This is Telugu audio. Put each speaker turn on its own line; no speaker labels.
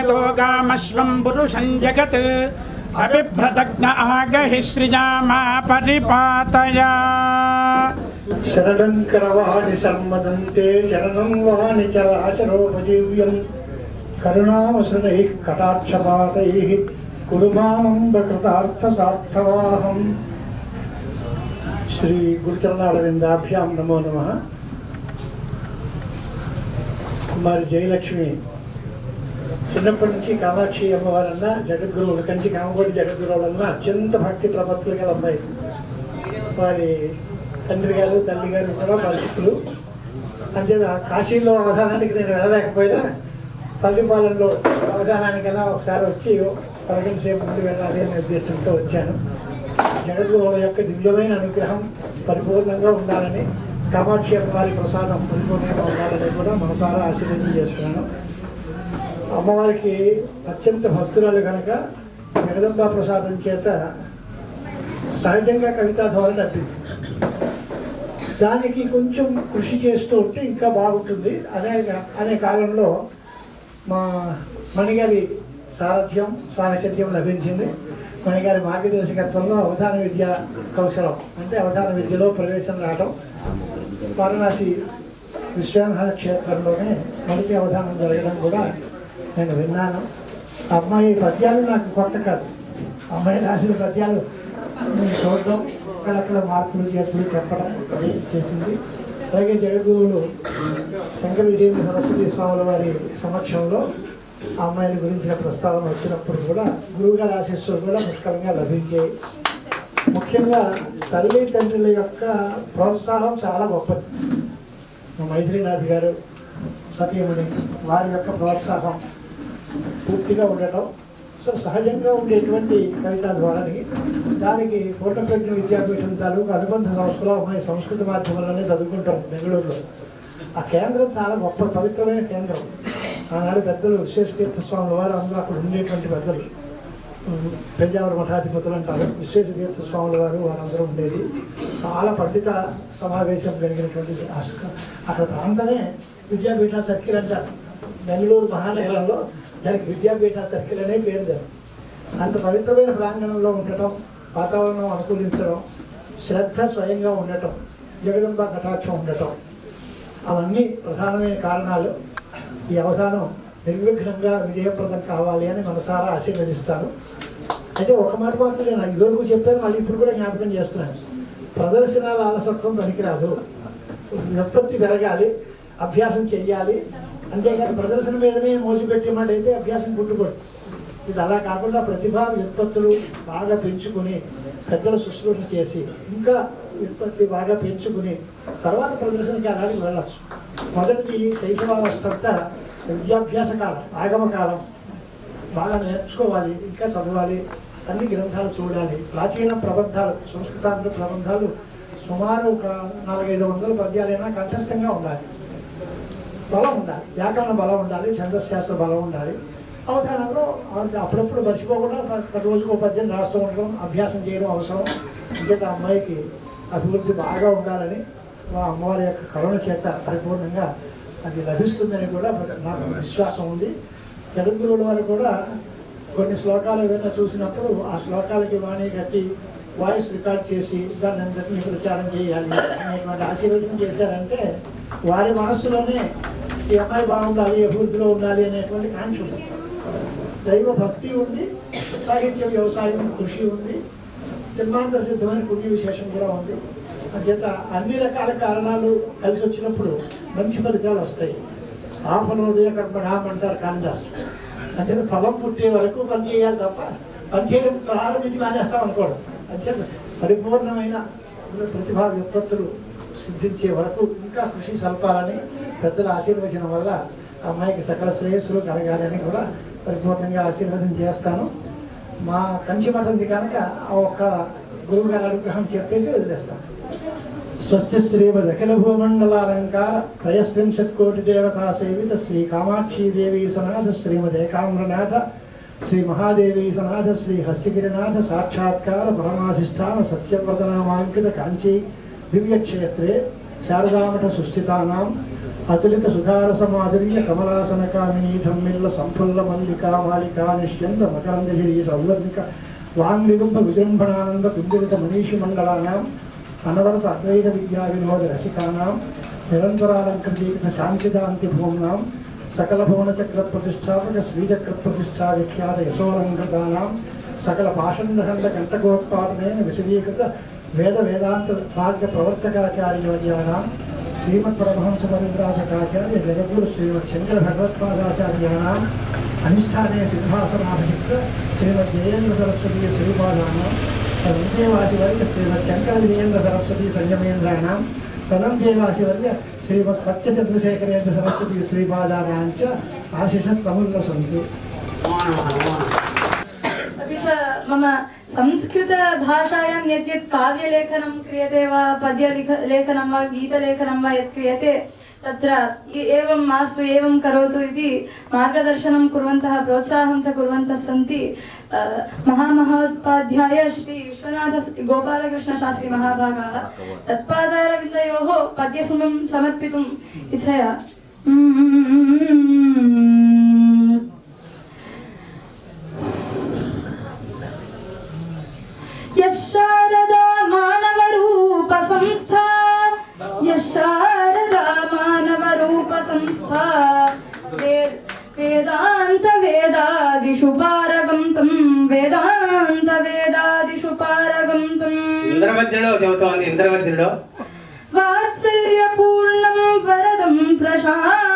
శ్రీరథో గామశ్వం పురుషం జగత్ అభిభ్రదగ్న ఆగహి సృజామా పరిపాతయా.
శరణం కరవాణి సమ్మదంతే శరణం వాణి చరాచరోపజీవ్యం కరుణామసృణై కటాక్షపాతై కురుమానందకృతార్థసార్థవాహం. శ్రీ గురుచరణారవిందాభ్యాం నమో నమః. కుమారి జయలక్ష్మి చిన్నప్పటి నుంచి కామాక్షి అమ్మవారన్నా జగద్గురువుల కంచి కామకోటి జగద్గురువులన్నా అత్యంత భక్తి ప్రపత్తులు గల అమ్మాయి. వారి తండ్రి గారు తల్లి గారు కూడా పరిస్థితులు అంటే కాశీలో అవధానానికి నేను వెళ్ళలేకపోయినా పల్లిపాలెంలో అవధానానికైనా ఒకసారి వచ్చి పరగంట సేపు ముందు వెళ్ళాలి అనే ఉద్దేశంతో వచ్చాను. జగద్గురువుల యొక్క దివ్యమైన అనుగ్రహం పరిపూర్ణంగా ఉండాలని, కామాక్షి అమ్మవారి ప్రసాదం పరిపూర్ణంగా ఉండాలని కూడా మనసారా ఆశీర్వదం చేస్తున్నాను. అమ్మవారికి అత్యంత భక్తురాలు కనుక జగదంబా ప్రసాదం చేత సహజంగా కవితా ధోరణి అబ్బింది. దానికి కొంచెం కృషి చేస్తూ ఉంటే ఇంకా బాగుంటుంది అనే కాలంలో మా మణిగారి సారథ్యం సాహచర్యం లభించింది. మణిగారి మార్గదర్శకత్వంలో అవధాన విద్యా కౌశలం అంటే అవధాన విద్యలో ప్రవేశం రావడం, వారణాసి విశ్వనాథ క్షేత్రంలోనే మొదటి అవధానం జరగడం కూడా నేను విన్నాను. అమ్మాయి పద్యాలు నాకు కొత్త కాదు. అమ్మాయి రాసిన పద్యాలు చూడడం, అక్కడక్కడ మార్పులు చేతులు చెప్పడం చేసింది. అలాగే జగద్గురువులు శంకర విజయేంద్ర సరస్వతి స్వాముల వారి సమక్షంలో ఆ అమ్మాయిని గురించిన ప్రస్తావన వచ్చినప్పుడు కూడా గురువుగారి ఆశీస్సులు కూడా పుష్కలంగా లభించాయి. ముఖ్యంగా తల్లి తండ్రుల యొక్క ప్రోత్సాహం చాలా గొప్పది. మైత్రీనాథ్ గారు సతీమణి వారి యొక్క ప్రోత్సాహం పూర్తిగా ఉండటం, సో సహజంగా ఉండేటువంటి కవితా ధోరణి. దానికి పూర్ణప్రజ్ఞ విద్యాపీఠం తాలూకు అనుబంధ సంస్థలో అమ్మాయి సంస్కృత మాధ్యమంలోనే చదువుకుంటాం బెంగళూరులో. ఆ కేంద్రం చాలా గొప్ప పవిత్రమైన కేంద్రం. ఆనాడు పెద్దలు విశ్వేశతీర్థ స్వాముల వారు అందరూ అక్కడ ఉండేటువంటి పెద్దలు, పెంజావర మఠాధిపతులు అంటారు, విశ్వేశతీర్థ స్వాముల వారు వారందరూ ఉండేది. చాలా పండిత సమావేశం కలిగినటువంటి అక్కడ ప్రాంతమే విద్యాపీఠ సర్కిల్ అంటారు. బెంగళూరు మహానగరంలో దానికి విద్యాపీఠ సర్కిల్ అనే పేరు దాన్ని. అంత పవిత్రమైన ప్రాంగణంలో ఉండటం, వాతావరణం అనుకూలించడం, శ్రద్ధ స్వయంగా ఉండటం, జగదంబ కటాక్షం ఉండటం, అవన్నీ ప్రధానమైన కారణాలు. ఈ అవధానం నిర్విఘ్నంగా విజయప్రదం కావాలి అని మనసారా ఆశీర్వదిస్తాను. అయితే ఒక మాట మాత్రం నేను ఇదివరకు చెప్పాను, మళ్ళీ ఇప్పుడు కూడా జ్ఞాపకం చేస్తున్నాను. ప్రదర్శనల అలసత్వం పనికిరాదు. వ్యుత్పత్తి పెరగాలి, అభ్యాసం చెయ్యాలి. అంతేకాని ప్రదర్శన మీదనే మోజు పెట్టినట్టయితే అభ్యాసం పుట్టుకోడు. ఇది అలా కాకుండా ప్రతిభా వ్యుత్పత్తులు బాగా పెంచుకుని పెద్దలు శుశ్రూష చేసి ఇంకా వ్యుత్పత్తి బాగా పెంచుకుని తర్వాత ప్రదర్శనకి అలాంటి వెళ్ళచ్చు. మొదటిది శైశవావస్థ విద్యాభ్యాస కాలం, ఆగమ కాలం. బాగా నేర్చుకోవాలి, ఇంకా చదవాలి, అన్ని గ్రంథాలు చూడాలి. ప్రాచీన ప్రబంధాలు, సంస్కృతాంధ్ర ప్రబంధాలు సుమారు ఒక 400-500 పద్యాలైనా కంఠస్థంగా ఉండాలి. బలం ఉండాలి, వ్యాకరణ బలం ఉండాలి, ఛందశాస్త్ర బలం ఉండాలి. అవధానంలో అప్పుడప్పుడు మర్చిపోకుండా రోజుకు ఒక పద్యం రాస్తూ ఉండడం, అభ్యాసం చేయడం అవసరం. ఇంకేత అమ్మాయికి అభివృద్ధి బాగా ఉండాలని మా అమ్మవారి యొక్క కరుణ చేత పరిపూర్ణంగా అది లభిస్తుందని కూడా నాకు విశ్వాసం ఉంది. జగద్గురువుల వారు కూడా కొన్ని శ్లోకాలు ఏదైనా చూసినప్పుడు ఆ శ్లోకాలకి వాణి కట్టి వాయిస్ రికార్డ్ చేసి దాన్ని అందరినీ ప్రచారం చేయాలి అనేటువంటి ఆశీర్వదనం చేశారంటే వారి మనస్సులోనే ఈ అమ్మాయి బాగుండాలి, అభివృద్ధిలో ఉండాలి అనేటువంటి కాంక్ష ఉంది. దైవ భక్తి ఉంది, సాహిత్య వ్యవసాయం కృషి ఉంది, జన్మాంత సిద్ధమైన పుణ్య విశేషం కూడా ఉంది. అంచేత అన్ని రకాల కారణాలు కలిసి వచ్చినప్పుడు మంచి ఫలితాలు వస్తాయి. ఆపనోదయ కర్మణం అంటారు కాళిదాస్. అంచేత ఫలం పుట్టే వరకు పని చేయాలి తప్ప పని చేయడం ప్రారంభించి మానేస్తాం అనుకోవడం. అంచేత పరిపూర్ణమైన ప్రతిభా విపత్తులు సిద్ధించే వరకు ఇంకా కృషి సల్పాలని పెద్దల ఆశీర్వచనం వల్ల అమ్మాయికి సకల శ్రేయస్సులు కలగాలని కూడా పరిపూర్ణంగా ఆశీర్వదం చేస్తాను. మా కంచి మఠంది కనుక ఆ ఒక్క గురువు గారి అనుగ్రహం చెప్పేసి వదిలేస్తాను. స్వస్తి శ్రీమదఖిల భూమండలాలంకార 23 కోటి దేవతా సేవిత శ్రీ కామాక్షీదేవి సనాథ శ్రీమద్ ఏకామ్రనాథ శ్రీ మహాదేవి సనాథ శ్రీ హస్తిగిరినాథ సాక్షాత్కార పరమాధిష్టాన సత్యవ్రతనామాంకిత కాంచీ దివ్యక్షేత్రే శారదామఠ సుస్థితానాం అతులిత సుధారసమాధుర్య కమలాసనకామినీ ధమ్మిల్ల సంఫుల్ల మల్లికా మాలికా నిష్యంద మకరందగిరి సౌవర్ణిక వాంగ్విగుంభ విజృంభణానంద పిండిత మనీషి మండలానాం అనవరత అద్వైత విద్యా వినోద రసికానాం నిరంతరాలంకృతీకృత శాంతిదాంతి భూమ్నాం సకల భువన చక్ర ప్రతిష్టాపక శ్రీచక్ర ప్రతిష్టా విఖ్యాత యశోలంకృతానాం సకల పాషండఖండ కంటకోత్పాదనేన విశదీకృత వేద వేదాంత మార్గ ప్రవర్తకాచార్యవర్యానాం శ్రీమద్ పరమహంస పరివ్రాజకాచార్య జగద్గురు శ్రీమద్ శంకర భగవత్పాదాచార్యానాం అనిష్టానే సింహాసనాభిషిక్త శ్రీమద్ జయేంద్ర సరస్వతీ శ్రీపాదానాం తదంతేవాసివర్య శ్రీమద్ శంకర విజయేంద్ర సరస్వతీ సంయమేంద్రాణం తదంతేవాసివర్య శ్రీమద్ సత్యచంద్రశేఖరేంద్ర సరస్వతీ శ్రీపాదానాం చ ఆశిషः సముల్లసन्तు।
अपि च मम संस्कृतभाषायां यद्यत् काव्यलेखनं क्रियते वा पद्यलेखनं वा गीतलेखनं वा यत् क्रियते तत्र एवं मास्तु एवं करोतु इति मार्गदर्शनं कुर्वन्तः प्रोत्साहं च कुर्वन्तः सन्ति महामहोपाध्याय श्री विश्वनाथ गोपालकृष्णशास्त्री महाभागाः तत्पादारविन्दयोः पद्यसुमं समर्पितुम् इच्छया यशारदा मानवरूप संस्था यशारदा मानवरूप संस्था वेदांत वेदादिषु पारगंतुं वेदांत वेदादिषु पारगंतुं
ఇంద్రవద్యులో చెబుతోంది ఇంద్రవద్యులో
वात्सल्यपूर्णं वरदं प्रशांत